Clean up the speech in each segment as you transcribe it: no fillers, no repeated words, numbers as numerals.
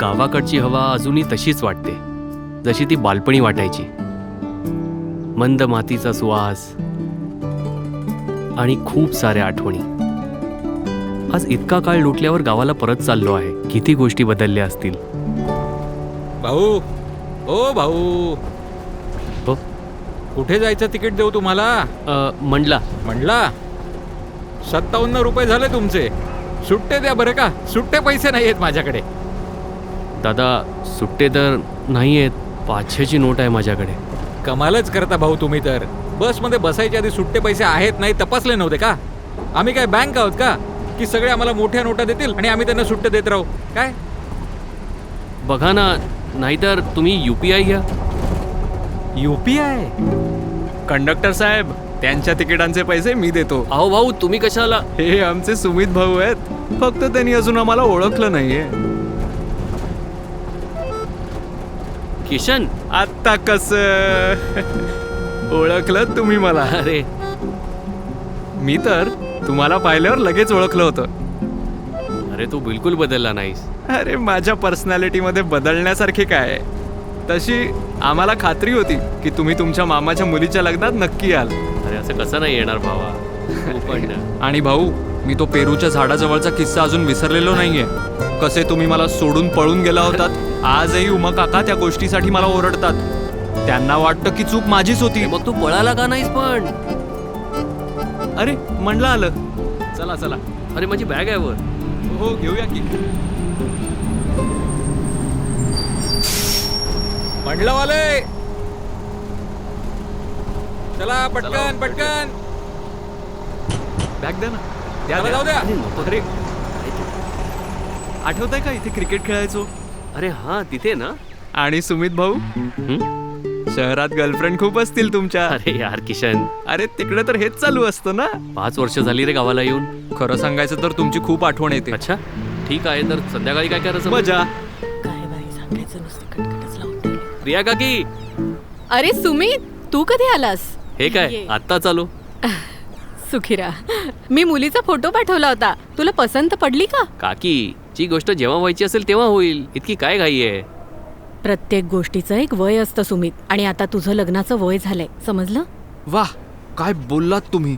गावाकडची हवा अजूनही तशीच वाटते, जशी ती बालपणी वाटायची. मंद मातीचा सुवास आणि खूप साऱ्या आठवणी. आज इतका काळ लुटल्यावर गावाला परत चाललो आहे. किती गोष्टी बदलल्या असतील. भाऊ, ओ भाऊ, हो. कुठे जायचं तिकीट देऊ तुम्हाला? म्हणला म्हणला 57 रुपये झाले तुमचे. सुट्टे द्या बरं का, सुट्टे पैसे नाही आहेत माझ्याकडे. दादा, सुट्टे तर नाही आहेत. 500ची नोट आहे माझ्याकडे. कमालच करता भाऊ तुम्ही तर. बसमध्ये बसायच्या आधी सुट्टे पैसे आहेत नाही तपासले नव्हते का? आम्ही काय बँक आहोत का की सगळे आम्हाला मोठ्या नोटा देतील आणि आम्ही त्यांना सुट्टे देत राहू? काय बघा ना, नाहीतर तुम्ही UPI घ्या. UPI? कंडक्टर साहेब, त्यांच्या तिकिटांचे पैसे मी देतो. अहो भाऊ, तुम्ही कशाला? हे आमचे सुमित भाऊ आहेत. फक्त त्यांनी अजून आम्हाला ओळखलं नाहीये. किशन, आता कस ओळखलं तुम्ही मला? अरे मी तर तुम्हाला पाहिल्यावर लगेच ओळखलं होतं. अरे तू बिलकुल बदलला नाहीस. अरे माझ्या पर्सनॅलिटीमध्ये बदलण्यासारखे काय आहे? तशी आम्हाला खात्री होती की तुम्ही तुमच्या मामाच्या मुलीच्या लग्नात नक्की याल. अरे असं कसं नाही येणार भावा? तू पण ना. आणि भाऊ, मी तो पेरूच्या झाडाजवळचा किस्सा अजून विसरलेलो नाहीये. कसे तुम्ही मला सोडून पळून गेला होतात. आजही उमा काका त्या गोष्टीसाठी मला ओरडतात. त्यांना वाटतं की चूक माझीच होती. मग तू पळाला का नाहीस पण? अरे म्हणलं आलं. चला चला. अरे माझी बॅग आहे वर. हो, घेऊया की. म्हणलं वाले, चला पटकन पटकन. बॅग द्या ना. चला, जाऊ द्या. अरे नको. अरे आठवतंय का इथे क्रिकेट खेळायचो? अरे हा, तिथे ना. आणि सुमित भाऊ, शहरात गर्लफ्रेंड खूप असतील तुमच्या. अरे यार किशन, अरे तिकडे तर हेच चालू असतं ना. 5 वर्ष झाली रे गावाला येऊन. खरं सांगायचं तर तुमची खूप आठवण येते. अच्छा ठीक आहे, तर संध्याकाळी काय करायचं? मजा. काय बाई, सांगायचं नुसतं कटकटच लावून ठेवली. प्रिया काकी, अरे सुमित, तू कधी आलास? हे काय ये. आत्ता चालू? सुखीरा, मी मुलीचा फोटो पाठवला होता. तुला पसंत पडली का? काकी, जी गोष्ट जेव्हा व्हायची असेल तेव्हा होईल. इतकी काय घाई आहे? प्रत्येक गोष्टीचं एक वय असतं सुमित. आणि आता तुझं लग्नाचं वय झालंय, समजलं? वाह, काय बोललात तुम्ही.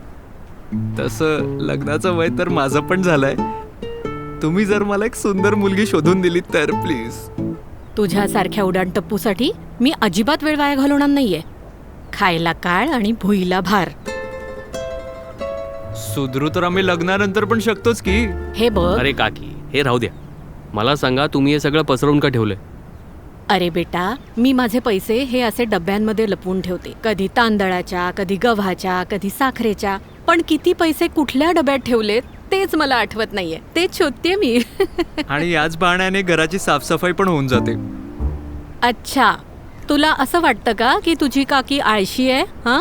तसं लग्नाचं वय तर माझं पण झालंय. तुम्ही जर मला एक सुंदर मुलगी शोधून दिली तर प्लीज. तुझ्यासारख्या उडाणटप्पूसाठी मी अजिबात वेळ वाया घालवणार नाहीये. खायला काळ आणि भुईला भार. सुधरू तर आम्ही लग्नानंतर पण शकतोच की. हे बघ. अरे काकी, हे राहू द्या. मला सांगा, तुम्ही हे सगळं पसरवून का ठेवलंय? अरे बेटा, मी माझे पैसे हे असे डब्यांमध्ये लपवून ठेवते. कधी तांदळाच्या, कधी गव्हाच्या, कधी साखरेच्या. पण किती पैसे कुठल्या डब्यात ठेवलेत तेच मला आठवत नाहीये. तेच शोधते मी. आणि याच बहाण्याने घराची साफसफाई पण होऊन जाते. अच्छा, तुला असं वाटतं का की तुझी काकी आळशी आहे? हा,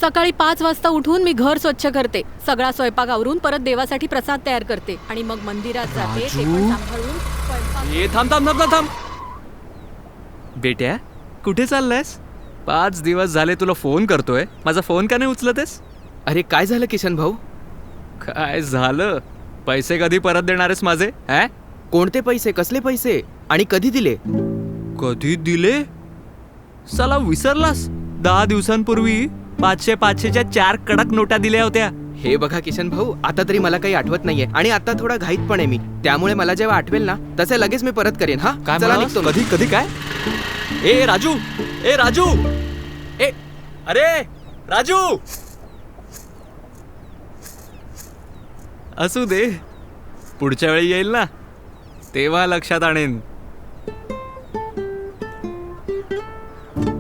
सकाळी 5 वाजता उठून मी घर स्वच्छ करते, सगळा स्वयंपाक आवरून परत देवासाठी प्रसाद तयार करते आणि मग मंदिरात जाते. ते पण सांभाळून स्वयंपाक. ए थांब थांब थांब थांब. बेट्या, कुठे चाललायस? 5 दिवस झाले तुला फोन करतोय. माझा फोन का नाही उचलतेस? अरे काय झालं किशन भाऊ? काय झालं? पैसे कधी परत देणारेस माझे? कोणते पैसे? कसले पैसे? आणि कधी दिले? कधी दिले? साला विसरलास? 10 दिवसांपूर्वी 500-500च्या 4 कडक नोटा दिल्या होत्या. हे बघा किशन भाऊ, आता तरी मला काही आठवत नाहीये आणि आता थोडा घाईत पण आहे मी. त्यामुळे मला जेव्हा आठवेल ना तसे लगेच मी परत करेन. हा, काय चला म्हणालास? निघतो मी. कधी कधी काय? ए राजू, ए राजू, ए अरे राजू. असू दे, पुढच्या वेळी येईल ना तेव्हा लक्षात आणेन.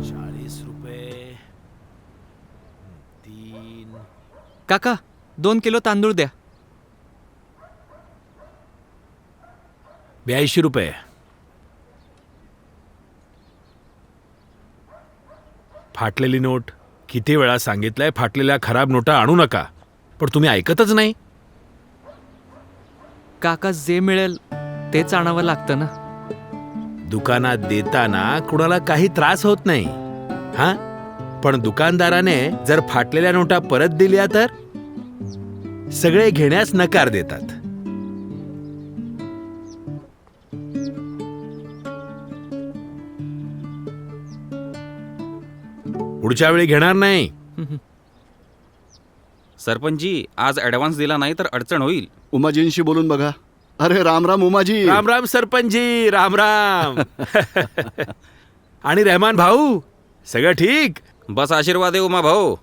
40 रुपये 3. काका, 2 किलो तांदूळ द्या. 82 रुपये. फाटलेली नोट. किती वेळा सांगितलंय फाटलेल्या खराब नोटा आणू नका, पण तुम्ही ऐकतच नाही. काका, जे मिळेल तेच आणावं लागतं ना. दुकानात देताना कुणाला काही त्रास होत नाही, हा, पण दुकानदाराने जर फाटलेल्या नोटा परत दिल्या तर सगळे घेण्यास नकार देतात. पुढच्या वेळी घेणार नाही. सरपंचजी आज ॲडव्हान्स दिला नाही तर अडचण होईल. उमाजींशी बोलून बघा. अरे राम राम उमाजी. राम राम सरपंचजी, राम राम. आणि रहमान भाऊ, सगळं ठीक? बस आशीर्वाद आहे उमा भाऊ.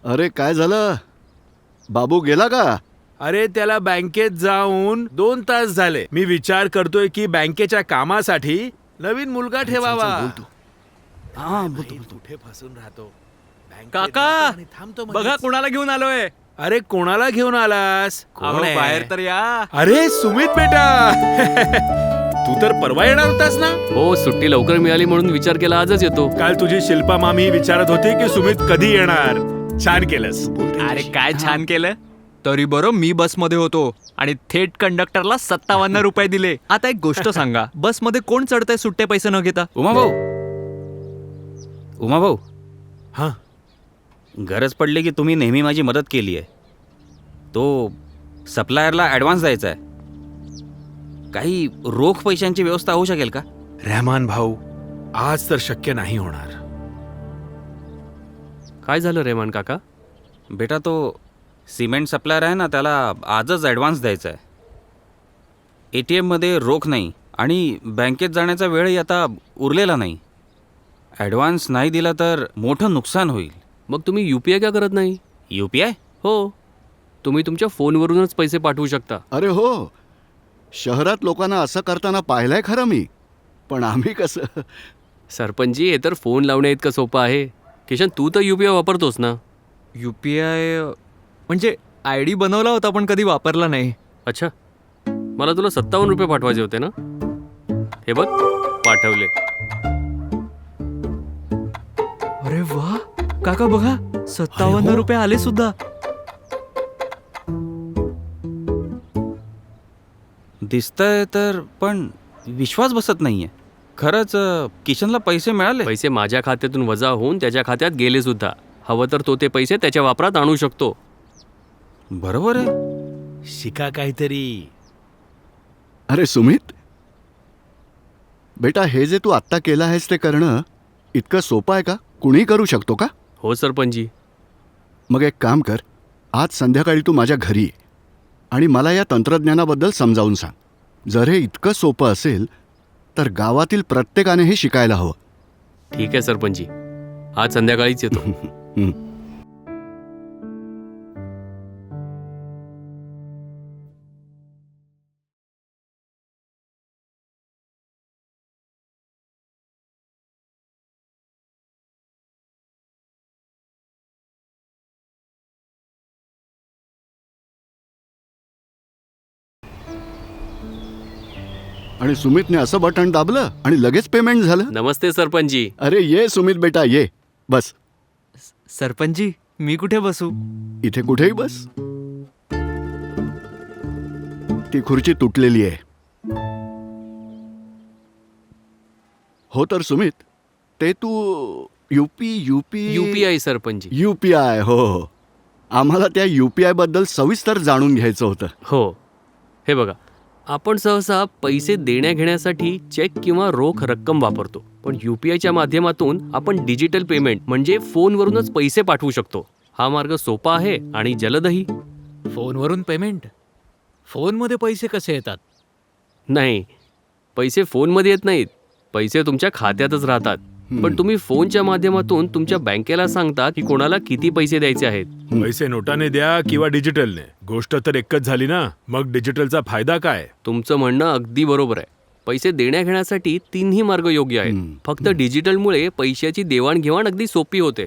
अरे काय झालं, बाबू गेला का? अरे त्याला बँकेत जाऊन 2 तास झाले. मी विचार करतोय की बँकेच्या कामासाठी नवीन मुलगा ठेवावा. कुठे फसून राहतो. बँकेत काका, जातो आणि थांबतो मध्येच. बघा कोणाला घेऊन आलोय. अरे कोणाला घेऊन आलास? अहो, कोण आहे? बाहेर तर या. अरे सुमित बेटा. तू तर परवा येणार होतास ना? हो, सुट्टी लवकर मिळाली म्हणून विचार केला आजच येतो. काल तुझी शिल्पा मामी विचारत होती की सुमित कधी येणार. छान केलंस. अरे काय छान केलं. तरी बरं मी बसमध्ये होतो आणि थेट कंडक्टरला 57 रुपये दिले. आता एक गोष्ट सांगा, बसमध्ये कोण चढतंय सुट्टे पैसे न घेता? उमा भाऊ, उमा भाऊ, हा, गरज पडली की तुम्ही नेहमी माझी मदत केली आहे. तो सप्लायरला ॲडव्हान्स द्यायचा आहे. काही रोख पैशांची व्यवस्था होऊ शकेल का? रहमान भाऊ, आज तर शक्य नाही होणार. काय झालं रेमान काका? बेटा तो सिमेंट सप्लायर आहे ना, त्याला आजच ॲडव्हान्स द्यायचा आहे. ATMमध्ये रोख नाही आणि बँकेत जाण्याचा वेळही आता उरलेला नाही. ॲडव्हान्स नाही दिला तर मोठं नुकसान होईल. मग तुम्ही UPI का करत नाही? UPI? हो, तुम्ही तुमच्या फोनवरूनच पैसे पाठवू शकता. अरे हो, शहरात लोकांना असं करताना पाहिलंय खरं मी. पण आम्ही कसं. सरपंचजी, हे तर फोन लावण्या इतकं सोपं आहे. किशन, तू तर UPI वापरतोस ना? UPI म्हणजे ID बनवला होता पण कधी वापरला नाही. अच्छा, मला तुला 57 रुपये पाठवायचे होते ना? हे बघ, पाठवले. अरे वा काका, बघा 57 रुपये आले सुद्धा. दिसतंय तर पण विश्वास बसत नाहीये. खरंच किशनला पैसे मिळाले? पैसे माझ्या खात्यातून वजा होऊन त्याच्या खात्यात गेले सुद्धा. हवं तर तो ते पैसे त्याच्या वापरात आणू शकतो. बरोबर आहे. शिका काहीतरी. अरे सुमित बेटा, हे जे तू आत्ता केलं आहेस ते करणं इतकं सोपं आहे का? कुणी करू शकतो का? हो सरपंचजी. मग एक काम कर, आज संध्याकाळी तू माझ्या घरी ये आणि मला या तंत्रज्ञानाबद्दल समजावून सांग. जर हे इतकं सोपं असेल तर गावातील प्रत्येकाने हे शिकायला हवं. ठीक आहे सरपंचजी, आज संध्याकाळीच येतो. हं. आणि सुमितने असं बटन दाबलं आणि लगेच पेमेंट झालं. नमस्ते सरपंचजी. अरे ये सुमित बेटा, ये बस. सरपंचजी, मी कुठे बसू? इथे कुठेही बस. ती खुर्ची तुटलेली आहे. हो तर सुमित, ते तू UPI सरपंचजी. UPI. हो, आम्हाला त्या UPI बद्दल सविस्तर जाणून घ्यायचं होतं. हो, हे बघा, आपण सहसा पैसे देण्या घेण्यासाठी चेक किंवा रोख रक्कम वापरतो. पण UPIच्या माध्यमातून आपण डिजिटल पेमेंट म्हणजे फोनवरूनच पैसे पाठवू शकतो. हा मार्ग सोपा आहे आणि जलदही. फोनवरून पेमेंट? फोनमध्ये पैसे कसे येतात? नाही, पैसे फोनमध्ये येत नाहीत. पैसे तुमच्या खात्यातच राहतात. पण तुम्ही फोनच्या माध्यमातून तुमच्या बँकेला सांगता की कोणाला किती पैसे द्यायचे आहेत. पैसे नोटाने द्या किंवा डिजिटलने, गोष्ट तर एकच झाली ना. मग डिजिटलचा फायदा काय? तुमचं म्हणणं अगदी बरोबर आहे. पैसे देण्या घेण्यासाठी 3ही मार्ग योग्य आहेत. फक्त डिजिटलमुळे पैशाची देवाणघेवाण अगदी सोपी होते.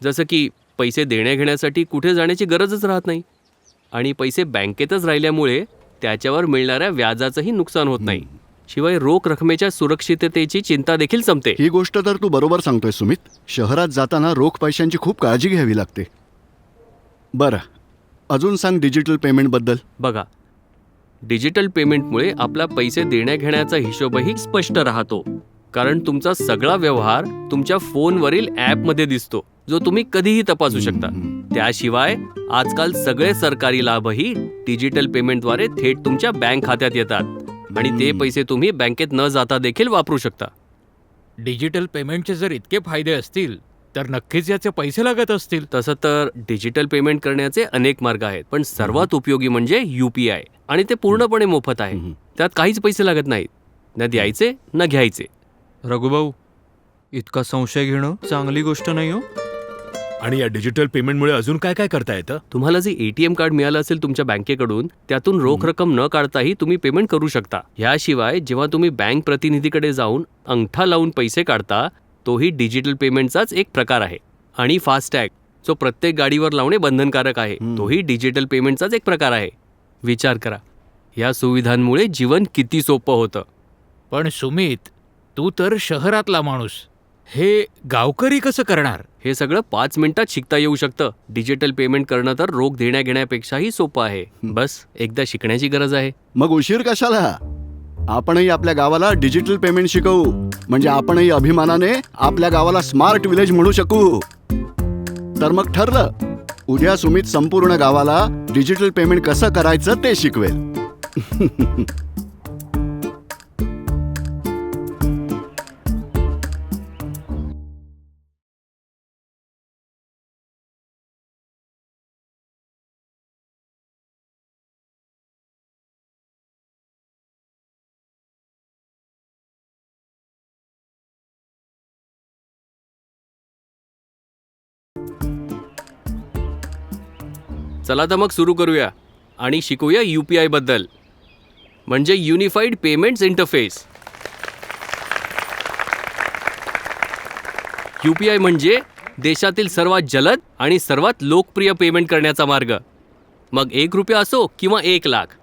जसं की पैसे देण्या घेण्यासाठी कुठे जाण्याची गरजच राहत नाही आणि पैसे बँकेतच राहिल्यामुळे त्याच्यावर मिळणाऱ्या व्याजाचंही नुकसान होत नाही. शिवाय रोख रकमेच्या सुरक्षिततेची चिंता देखील संपते. ही गोष्ट तर तू बरोबर सांगतोय सुमित. शहरात जाताना रोख पैशांची खूप काळजी घ्यावी लागते. बरं, अजून सांग डिजिटल पेमेंटबद्दल. बघा, डिजिटल पेमेंटमुळे आपला पैसे देण्या घेण्याचा हिशोबही स्पष्ट राहतो. कारण तुमचा सगळा व्यवहार तुमच्या फोनवरील ॲपमध्ये दिसतो, जो तुम्ही कधीही तपासू शकता. त्याशिवाय आजकाल सगळे सरकारी लाभही डिजिटल पेमेंटद्वारे थेट तुमच्या बँक खात्यात येतात आणि ते पैसे तुम्ही बँकेत न जाता देखील वापरू शकता. डिजिटल पेमेंटचे जर इतके फायदे असतील तर नक्कीच याचे पैसे लागत असतील. तसं तर डिजिटल पेमेंट करण्याचे अनेक मार्ग आहेत, पण सर्वात उपयोगी म्हणजे UPI, आणि ते पूर्णपणे मोफत आहे. त्यात काहीच पैसे लागत नाहीत, न द्यायचे न घ्यायचे. रघुभाऊ, इतका संशय घेणं चांगली गोष्ट नाही हो. आणि या डिजिटल पेमेंटमुळे अजून काय काय करता येतं? तुम्हाला जे ATM कार्ड मिळालं असेल तुमच्या बँकेकडून, त्यातून रोख रक्कम न काढताही तुम्ही पेमेंट करू शकता. याशिवाय जेव्हा तुम्ही बँक प्रतिनिधीकडे जाऊन अंगठा लावून पैसे काढता, तोही डिजिटल पेमेंटचाच एक प्रकार आहे. आणि फास्टॅग, जो प्रत्येक गाडीवर लावणे बंधनकारक आहे, तोही डिजिटल पेमेंटचाच एक प्रकार आहे. विचार करा, या सुविधांमुळे जीवन किती सोपं होतं. पण सुमित, तू तर शहरातला माणूस, हे गावकरी कसं करणार? हे सगळं 5 मिनिटात शिकता येऊ शकतं. डिजिटल पेमेंट करणं तर रोख देण्या घेण्यापेक्षाही सोपं आहे. बस एकदा शिकण्याची गरज आहे. मग उशीर कशाला? आपणही आपल्या गावाला डिजिटल पेमेंट शिकवू, म्हणजे आपणही अभिमानाने आपल्या गावाला स्मार्ट विलेज म्हणू शकू. तर मग ठरलं, उद्या सुमित संपूर्ण गावाला डिजिटल पेमेंट कसं करायचं ते शिकवेल. चला तर मग सुरू करूया आणि शिकूया UPI बद्दल, म्हणजे युनिफाईड पेमेंट्स इंटरफेस. UPI म्हणजे देशातील सर्वात जलद आणि सर्वात लोकप्रिय पेमेंट करण्याचा मार्ग. मग 1 रुपया असो किंवा 1 लाख,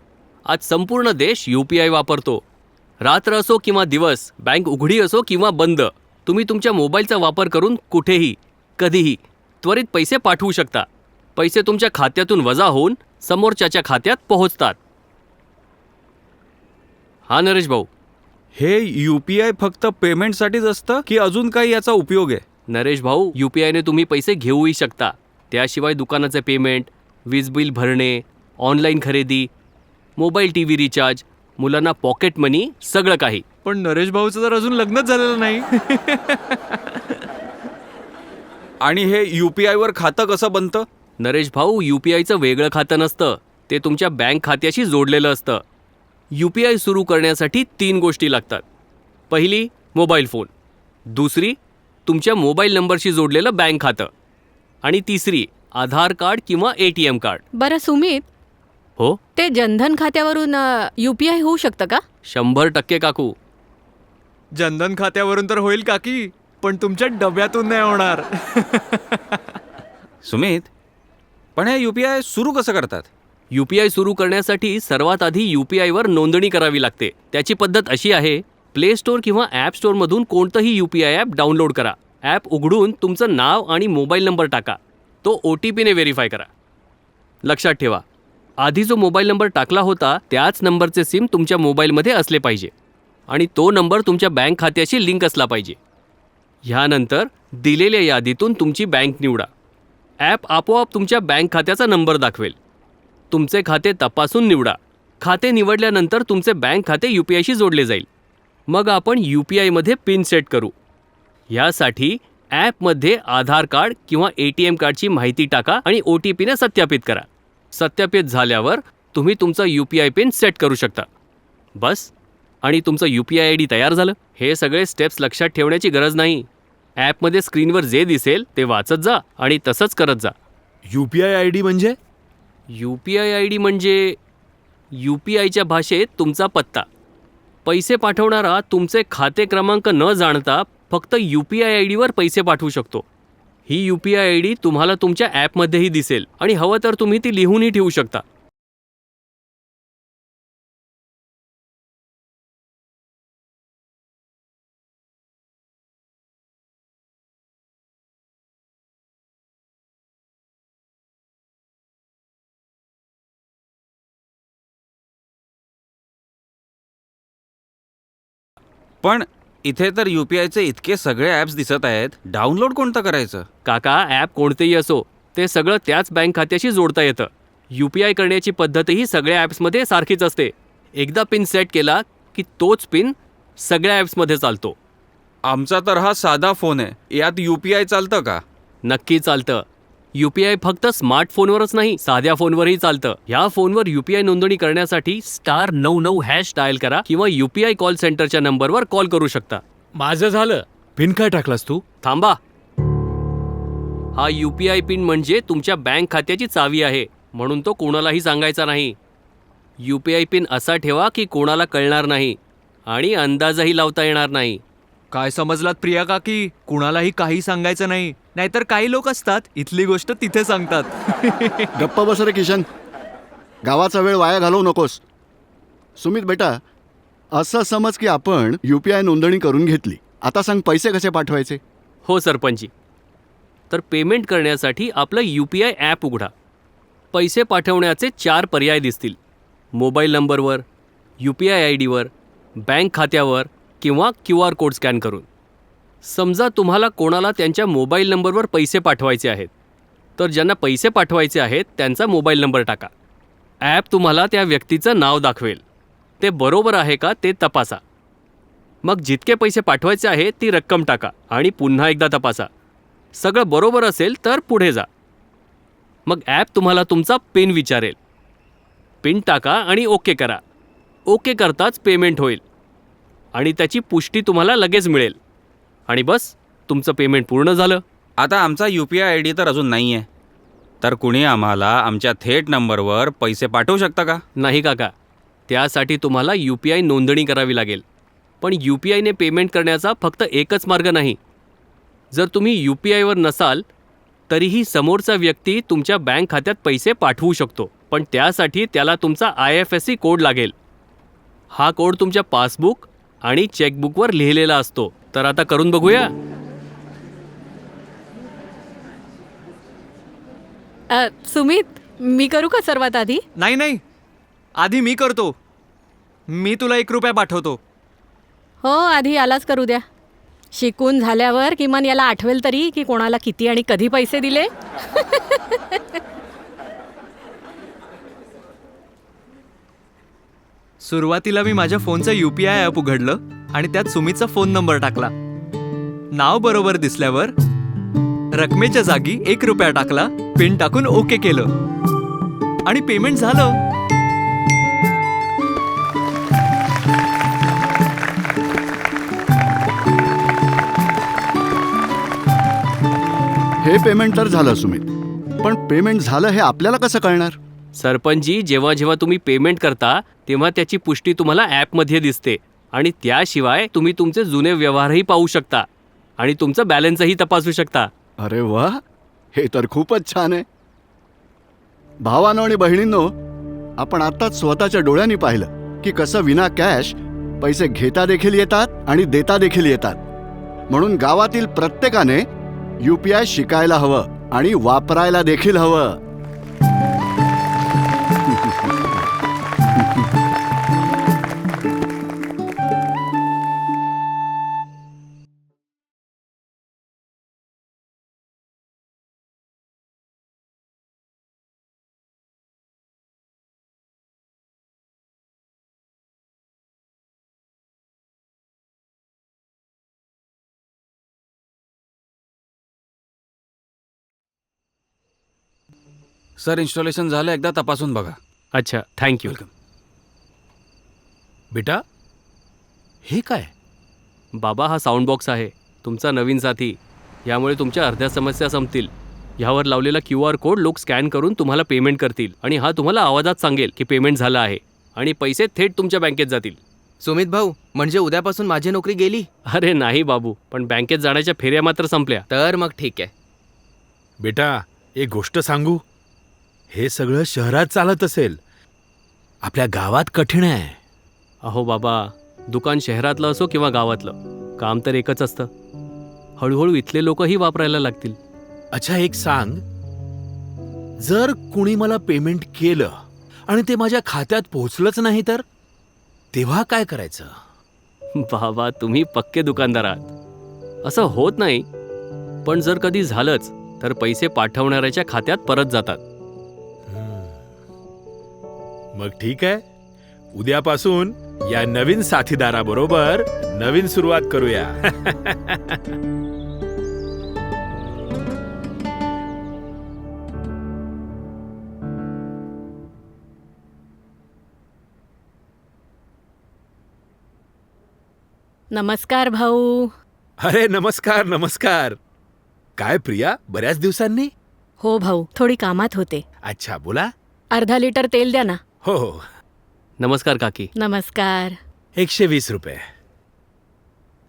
आज संपूर्ण देश UPI वापरतो. रात्र असो किंवा दिवस, बँक उघडी असो किंवा बंद, तुम्ही तुमच्या मोबाईलचा वापर करून कुठेही कधीही त्वरित पैसे पाठवू शकता. पैसे तुमच्या खात्यातून वजा होऊन समोरच्याच्या खात्यात पोहोचतात. हा नरेश भाऊ. हे UPI फक्त पेमेंटसाठीच असतं की अजून काही याचा उपयोग आहे? नरेश भाऊ, UPIने तुम्ही पैसे घेऊही शकता. त्याशिवाय दुकानाचे पेमेंट, वीज बिल भरणे, ऑनलाईन खरेदी, मोबाईल TV रिचार्ज, मुलांना पॉकेट मनी, सगळं काही. पण नरेश भाऊचं तर अजून लग्नच झालेलं नाही. आणि हे UPI वर खातं कसं बनतं? नरेश भाऊ, UPIचं वेगळं खातं नसतं, ते तुमच्या बँक खात्याशी जोडलेलं असतं. UPI सुरू करण्यासाठी 3 गोष्टी लागतात. पहिली, मोबाईल फोन. दुसरी, तुमच्या मोबाईल नंबरशी जोडलेलं बँक खातं. आणि तिसरी, आधार कार्ड किंवा ATM कार्ड. बरं सुमित, हो, ते जनधन खात्यावरून UPI होऊ शकतं का? 100% काकू. जनधन खात्यावरून तर होईल काकी, पण तुमच्या डब्यातून नाही होणार. सुमित, पण हे UPI सुरू कसं करतात? UPI सुरू करण्यासाठी सर्वात आधी UPI वर नोंदणी करावी लागते. त्याची पद्धत अशी आहे, प्ले स्टोअर किंवा ॲप स्टोअरमधून कोणतंही UPI ॲप डाउनलोड करा. ॲप उघडून तुमचं नाव आणि मोबाईल नंबर टाका. तो OTPने व्हेरीफाय करा. लक्षात ठेवा, आधी जो मोबाईल नंबर टाकला होता त्याच नंबरचे सिम तुमच्या मोबाईलमध्ये असले पाहिजे आणि तो नंबर तुमच्या बँक खात्याशी लिंक असला पाहिजे. ह्यानंतर दिलेल्या यादीतून तुमची बँक निवडा. ॲप आपोआप तुमच्या बँक खात्याचा नंबर दाखवेल. तुमचे खाते तपासून निवडा. खाते निवडल्यानंतर तुमचे बँक खाते UPIशी जोडले जाईल. मग आपण UPIमध्ये पिन सेट करू. यासाठी ॲपमध्ये आधार कार्ड किंवा ATM कार्डची माहिती टाका आणि OTPने सत्यापित करा. सत्यापित झाल्यावर तुम्ही तुमचा UPI पिन सेट करू शकता. बस, आणि तुमचं UPI ID तयार झालं. हे सगळे स्टेप्स लक्षात ठेवण्याची गरज नाही. ॲपमध्ये स्क्रीनवर जे दिसेल ते वाचत जा आणि तसंच करत जा. UPI ID म्हणजे? UPI ID म्हणजे UPIच्या भाषेत तुमचा पत्ता. पैसे पाठवणारा तुमचे खाते क्रमांक न जाणता फक्त UPI ID वर पैसे पाठवू शकतो. ही UPI ID तुम्हाला तुमच्या ॲपमध्येही दिसेल आणि हवं तर तुम्ही ती लिहूनही ठेवू शकता. पण इथे तर UPIचे इतके सगळे ॲप्स दिसत आहेत, डाउनलोड कोणतं करायचं? काका, ॲप कोणतेही असो, ते सगळं त्याच बँक खात्याशी जोडता येतं. UPI करण्याची पद्धतही सगळ्या ॲप्समध्ये सारखीच असते. एकदा पिन सेट केला की तोच पिन सगळ्या ॲप्समध्ये चालतो. आमचा तर हा साधा फोन आहे, यात UPI चालतं का? नक्की चालतं. UPI फक्त स्मार्टफोनवरच नाही, साध्या फोनवरही चालतं. ह्या फोनवर UPI नोंदणी करण्यासाठी *99# डायल करा किंवा UPI कॉल सेंटरच्या नंबरवर कॉल करू शकता. माझं झालं. पिन काय टाकलास तू? थांबा. हा UPI पिन म्हणजे तुमच्या बँक खात्याची चावी आहे, म्हणून तो कोणालाही सांगायचा नाही. UPI पिन असा ठेवा की कोणाला कळणार नाही आणि अंदाजही लावता येणार नाही. काय समजलात प्रिया काकी? कुणालाही काही सांगायचं नाही, नाहीतर काही लोक असतात इथली गोष्ट तिथे सांगतात. गप्प बस रे किशन. गावाचा वेळ वाया घालवू नकोस. सुमित बेटा, असं समज की आपण UPI नोंदणी करून घेतली. आता सांग, पैसे कसे पाठवायचे? हो सरपंची. तर पेमेंट करण्यासाठी आपलं UPI ॲप उघडा. पैसे पाठवण्याचे 4 पर्याय दिसतील. मोबाईल नंबरवर, UPI ID वर, बँक खात्यावर किंवा QR कोड स्कॅन करून. समजा तुम्हाला कोणाला त्यांच्या मोबाईल नंबरवर पैसे पाठवायचे आहेत, तर ज्यांना पैसे पाठवायचे आहेत त्यांचा मोबाईल नंबर टाका. ॲप तुम्हाला त्या व्यक्तीचं नाव दाखवेल. ते बरोबर आहे का ते तपासा. मग जितके पैसे पाठवायचे आहेत ती रक्कम टाका आणि पुन्हा एकदा तपासा. सगळं बरोबर असेल तर पुढे जा. मग ॲप तुम्हाला तुमचा पिन विचारेल. पिन टाका आणि ओके करा. ओके करताच पेमेंट होईल आणि त्याची पुष्टी तुम्हाला लगेच मिळेल. आणि बस, तुमचं पेमेंट पूर्ण झालं. आता आमचा UPI ID तर अजून नाही आहे, तर कुणी आम्हाला आमच्या थेट नंबरवर पैसे पाठवू शकता का? नाही काका, त्यासाठी तुम्हाला UPI नोंदणी करावी लागेल. पण UPIने पेमेंट करण्याचा फक्त एकच मार्ग नाही. जर तुम्ही UPIवर नसाल तरीही समोरचा व्यक्ती तुमच्या बँक खात्यात पैसे पाठवू शकतो, पण त्यासाठी त्याला तुमचा IFSC कोड लागेल. हा कोड तुमच्या पासबुक आणि चेकबुकवर लिहिलेला असतो. तर आता करून बघूया. सुमित, मी करू का सर्वात आधी? नाही नाही, आधी मी करतो. मी तुला ₹1 पाठवतो. हो, आधी यालाच करू द्या. शिकून झाल्यावर किमान याला आठवेल तरी की कोणाला किती आणि कधी पैसे दिले. सुरुवातीला मी माझ्या फोनचं UPI ॲप उघडलं आणि त्यात सुमितचा फोन नंबर टाकला. नाव बरोबर दिसल्यावर रकमेच्या जागी ₹1 टाकला, पिन टाकून ओके केलं आणि पेमेंट झालं. हे पेमेंट तर झालं सुमित, पण पेमेंट झालं हे आपल्याला कसं कळणार? सरपंचजी, जेव्हा जेव्हा तुम्ही पेमेंट करता तेव्हा त्याची पुष्टी तुम्हाला ॲपमध्ये दिसते आणि त्याशिवाय तुम्ही तुमचे जुने व्यवहारही पाहू शकता आणि तुमचं बॅलन्सही तपासू शकता. अरे वा, हे तर खूपच छान आहे. भावांनो आणि बहिणींनो, आपण आत्ताच स्वतःच्या डोळ्यांनी पाहिलं की कसं विना कॅश पैसे घेता देखील येतात आणि देता देखील येतात. म्हणून गावातील प्रत्येकाने UPI शिकायला हवं आणि वापरायला देखील हवं. सर, इन्स्टॉलेशन झालं, एकदा तपासून बघा. अच्छा, थँक्यू. बेटा, हे काय? बाबा, हा साऊंड बॉक्स आहे, तुमचा नवीन साथी. यामुळे तुमच्या अर्ध्या समस्या संपतील. ह्यावर लावलेला QR कोड लोक स्कॅन करून तुम्हाला पेमेंट करतील आणि हा तुम्हाला आवाजात सांगेल की पेमेंट झालं आहे आणि पैसे थेट तुमच्या बँकेत जातील. सुमित भाऊ, म्हणजे उद्यापासून माझी नोकरी गेली? अरे नाही बाबू, पण बँकेत जाण्याच्या फेऱ्या मात्र संपल्या. तर मग ठीक आहे. बेटा, एक गोष्ट सांगू, हे सगळं शहरात चालत असेल, आपल्या गावात कठीण आहे. अहो बाबा, दुकान शहरातलं असो किंवा गावातलं, काम तर एकच असतं. हळूहळू इथले लोकही वापरायला लागतील. अच्छा, एक सांग, जर कुणी मला पेमेंट केलं आणि ते माझ्या खात्यात पोहोचलंच नाही तर तेव्हा काय करायचं? बाबा, तुम्ही पक्के दुकानदार आहात. असं होत नाही, पण जर कधी झालंच तर पैसे पाठवणाऱ्याच्या खात्यात परत जातात. मग ठीक आहे, उद्यापासून या नवीन साथीदाराबरोबर नवीन सुरुवात करूया. नमस्कार भाऊ. अरे नमस्कार नमस्कार. काय प्रिया, बऱ्याच दिवसांनी? हो भाऊ, थोडी कामात होते. अच्छा, बोला. अर्धा लिटर तेल द्या ना. हो हो, नमस्कार काकी. नमस्कार. 120 रुपये.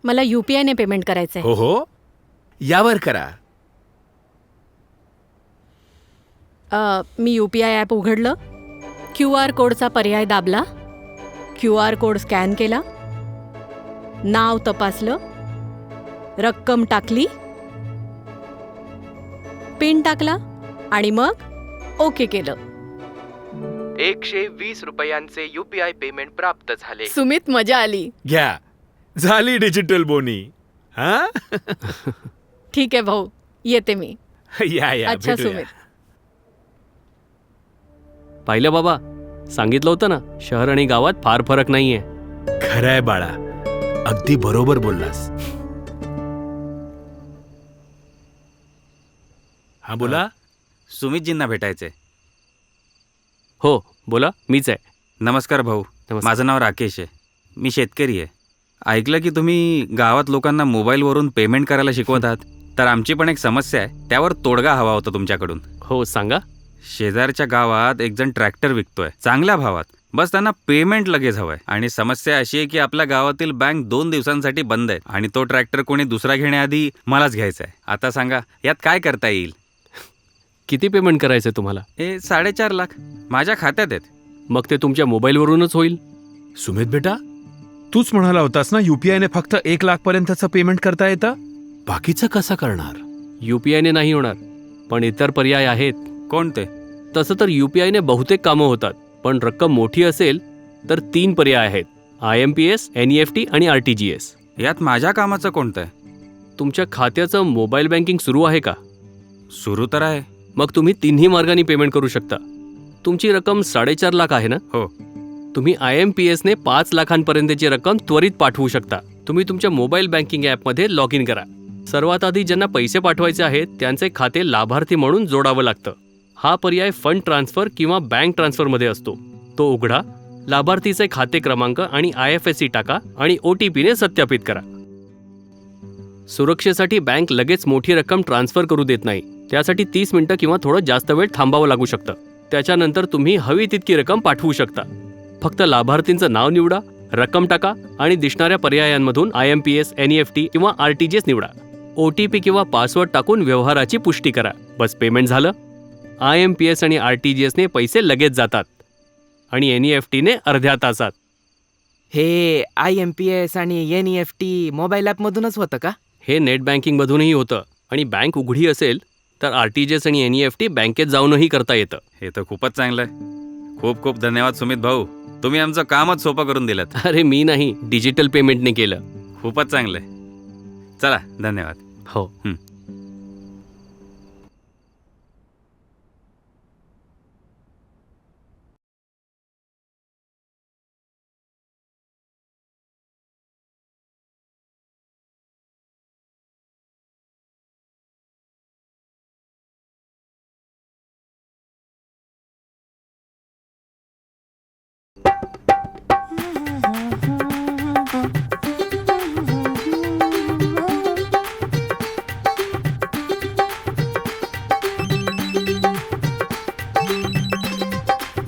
मला UPI ने पेमेंट करायचंय. हो हो, यावर करा. मी UPI ॲप उघडलं, QR कोडचा पर्याय दाबला, QR कोड स्कॅन केला, नाव तपासलं, रक्कम टाकली, पिन टाकला आणि मग ओके केलं. 120 रुपयांचे UPI पेमेंट प्राप्त झाले. सुमित, मजा आली. घ्या, झाली डिजिटल बोनी. हा ठीक आहे भाऊ, येते मी. या या, अच्छा भेटूया. सुमित. पाहिलं बाबा, सांगितलं होतं ना, शहर आणि गावात फार फरक नाहीये. खरंय बाळा, अगदी बरोबर बोललास. हा बोला. सुमितजींना भेटायचंय. हो बोला, मीच आहे. नमस्कार भाऊ. नमस्कार. माझं नाव राकेश आहे. मी शेतकरी आहे. ऐकलं की तुम्ही गावात लोकांना मोबाईलवरून पेमेंट करायला शिकवत आहात. तर आमची पण एक समस्या आहे, त्यावर तोडगा हवा होता तुमच्याकडून. हो सांगा. शेजारच्या गावात एक जण ट्रॅक्टर विकतोय चांगल्या भावात. बस त्यांना पेमेंट लगेच हवंय. आणि समस्या अशी आहे की आपल्या गावातील बँक 2 दिवसांसाठी बंद आहे आणि तो ट्रॅक्टर कोणी दुसरा घेण्याआधी मलाच घ्यायचा आहे. आता सांगा, यात काय करता येईल? किती पेमेंट करायचं तुम्हाला? हे 4.5 लाख माझ्या खात्यात आहेत. मग ते तुमच्या मोबाईलवरूनच होईल. सुमित बेटा, तूच म्हणाला होतास ना UPI ने फक्त 1 लाख पर्यंतचं पेमेंट करता येतं. बाकीचं कसं करणार? UPI ने नाही होणार, पण इतर पर्याय आहेत. कोणते? तसं तर UPI ने बहुतेक कामं होतात, पण रक्कम मोठी असेल तर 3 पर्याय आहेत: IMPS, NEFT आणि RTGS. यात माझ्या कामाचं कोणतं आहे? तुमच्या खात्याचं मोबाईल बँकिंग सुरू आहे का? सुरू तर आहे. मग तुम्ही 3ही मार्गाने पेमेंट करू शकता. तुमची रक्कम 4.5 लाख आहे ना? हो. तुम्ही IMPS ने 5 लाखांपर्यंतची रक्कम त्वरित पाठवू शकता. तुम्ही तुमच्या मोबाईल बँकिंग ॲपमध्ये लॉग इन करा. सर्वात आधी ज्यांना पैसे पाठवायचे आहेत त्यांचे खाते लाभार्थी म्हणून जोडावं लागतं. हा पर्याय फंड ट्रान्सफर किंवा बँक ट्रान्सफरमध्ये असतो. तो उघडा, लाभार्थीचे खाते क्रमांक आणि IFSC टाका आणि OTP ने सत्यापित करा. सुरक्षेसाठी बँक लगेच मोठी रक्कम ट्रान्सफर करू देत नाही. त्यासाठी 30 मिनिटं किंवा थोडं जास्त वेळ थांबावं लागू शकतं. त्याच्यानंतर तुम्ही हवी तितकी रक्कम पाठवू शकता. फक्त लाभार्थींचं नाव निवडा, रक्कम टाका आणि दिसणाऱ्या पर्यायांमधून IMPS, NEFT किंवा RTGS निवडा. OTP किंवा पासवर्ड टाकून व्यवहाराची पुष्टी करा. बस, पेमेंट झालं. IMPS आणि RTGS ने पैसे लगेच जातात आणि NEFT ने अर्ध्या तासात. हे IMPS आणि NEFT मोबाईल ॲपमधूनच होतं का? हे नेट बँकिंगमधूनही होतं आणि बँक उघडी असेल तर RTGS आणि NEFT बँकेत जाऊनही करता येतं. हे तर खूपच चांगलं आहे. खूप खूप धन्यवाद सुमित भाऊ. तुम्ही आमचं कामच सोपं करून दिलं. अरे मी नाही, डिजिटल पेमेंटने केलं. खूपच चांगलं आहे. चला, धन्यवाद. हो.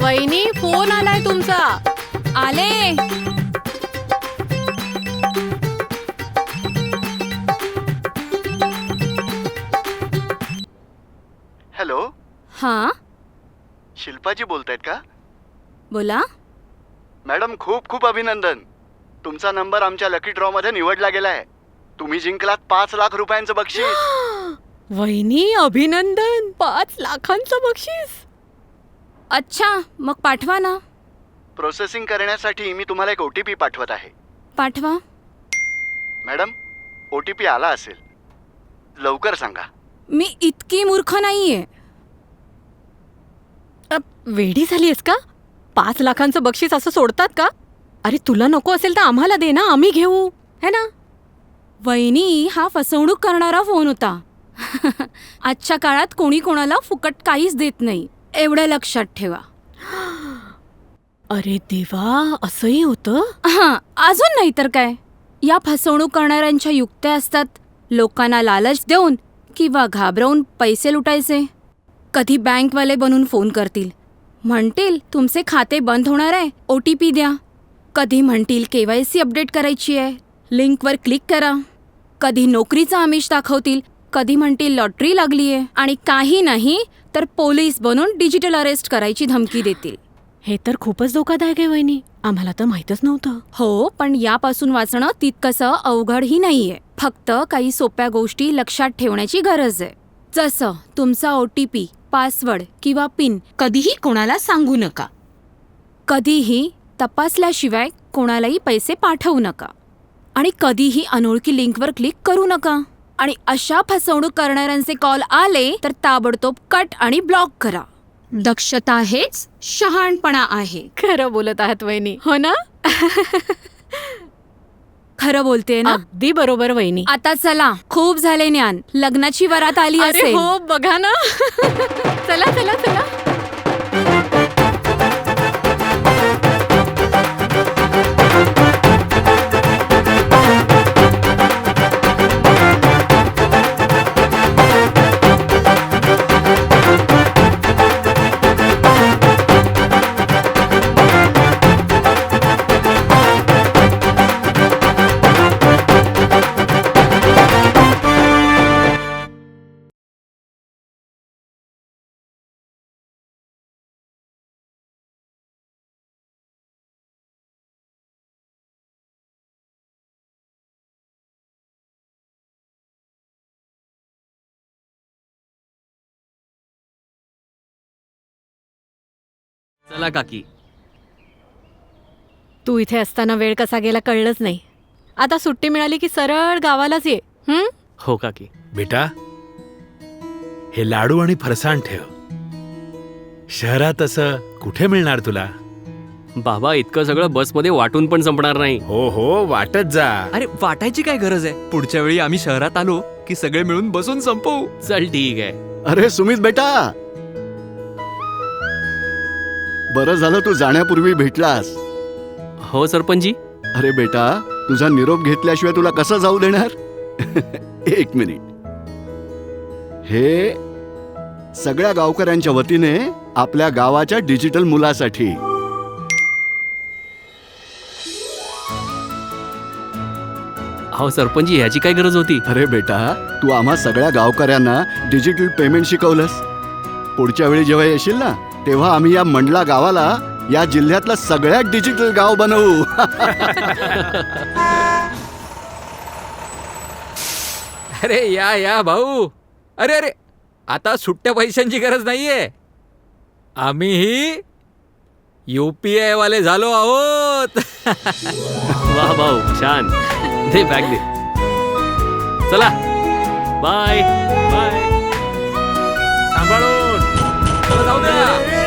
वहिनी, फोन आलाय तुमचा. आले. हॅलो, हां, शिल्पाजी बोलतायत का? बोला. मॅडम, खूप खूप अभिनंदन. तुमचा नंबर आमच्या लकी ड्रॉ मध्ये निवडला गेलाय. तुम्ही जिंकलात 5 लाख रुपयांचं बक्षीस. वहिनी, अभिनंदन. 5 लाखांचं बक्षीस. अच्छा, मग पाठवा ना. प्रोसेसिंग करण्यासाठी मी तुम्हाला एक OTP पाठवत आहे. पाठवा. मॅडम, OTP आला असेल. लवकर सांगा. मी इतकी मूर्ख नाहीये. वेडी झालीयस का? 5 लाखांचं बक्षीस असं सोडतात का? अरे तुला नको असेल तर आम्हाला दे ना, आम्ही घेऊ, है ना? वहिनी, हा फसवणूक करणारा फोन होता. आजच्या काळात कोणी कोणाला फुकट काहीच देत नाही, एवढं लक्षात ठेवा. अरे देवा, असंही होतं? हां, अजून नाही तर काय. या फसवणूक करणाऱ्यांच्या युक्त्या असतात. लोकांना लालच देऊन किंवा घाबरवून पैसे लुटायचे. कधी बँकवाले बनून फोन करतील, म्हणतील तुमचे खाते बंद होणार आहे, OTP द्या. कधी म्हणतील KYC अपडेट करायची आहे, लिंकवर क्लिक करा. कधी नोकरीचं आमिष दाखवतील, कधी म्हणतील लॉटरी लागली आहे, आणि काही नाही तर पोलीस बनून डिजिटल अरेस्ट करायची धमकी देतील. हे तर खूपच धोकादायक आहे वहिनी, आम्हाला तर माहीतच नव्हतं. हो, पण यापासून वाचणं तितकंसं अवघडही नाहीये. फक्त काही सोप्या गोष्टी लक्षात ठेवण्याची गरज आहे. जसं तुमचा OTP, पासवर्ड किंवा पिन कधीही कोणाला सांगू नका. कधीही तपासल्याशिवाय कोणालाही पैसे पाठवू नका. आणि कधीही अनोळखी लिंकवर क्लिक करू नका. आणि अशा फसवणूक करणाऱ्यांचे कॉल आले तर ताबडतोब कट आणि ब्लॉक करा. दक्षता हेच शहाणपणा आहे. खरं बोलत आहात वहिनी, हो ना? खरं बोलतेय ना? अगदी बरोबर वहिनी. आता चला, खूप झाले ज्ञान. लग्नाची वरात आली अरे असेल. हो, बघा ना. चला चला चला. चला काकी. तू इथे असताना वेळ कसा गेला कळलंच नाही. आता सुट्टी मिळाली की सरळ गावालाच ये. हो काकी. बेटा, हे लाडू आणि फरसाण ठेव. शहरात असं कुठे मिळणार तुला? बाबा, इतकं सगळं बसमध्ये वाटून पण संपणार नाही. हो हो, वाटत जा. अरे वाटायची काय गरज आहे? पुढच्या वेळी आम्ही शहरात आलो की सगळे मिळून बसून संपवू. चल ठीक आहे. अरे सुमित बेटा, बरं झालं तू जाण्यापूर्वी भेटलास. हो सरपंचजी. अरे बेटा, तुझा निरोप घेतल्याशिवाय तुला कसं जाऊ देणार? एक मिनिट. हे सगळ्या गावकऱ्यांच्या वतीने आपल्या गावाच्या डिजिटल मुलासाठी. हो सरपंचजी, ह्याची काय गरज होती? अरे बेटा, तू आम्हा सगळ्या गावकऱ्यांना डिजिटल पेमेंट शिकवलंस. पुढच्या वेळी जेव्हा येशील ना, तेव्हा आम्ही या मंडला गावाला या जिल्ह्यातलं सगळ्यात डिजिटल गाव बनवू. अरे या भाऊ. अरे अरे, आता सुट्ट्या पैशांची गरज नाहीये. आम्हीही UPI वाले झालो आहोत. वाह भाऊ, छान. दे बॅग दे. चला, बाय बाय. सांभाळून. चला जाऊ द्या.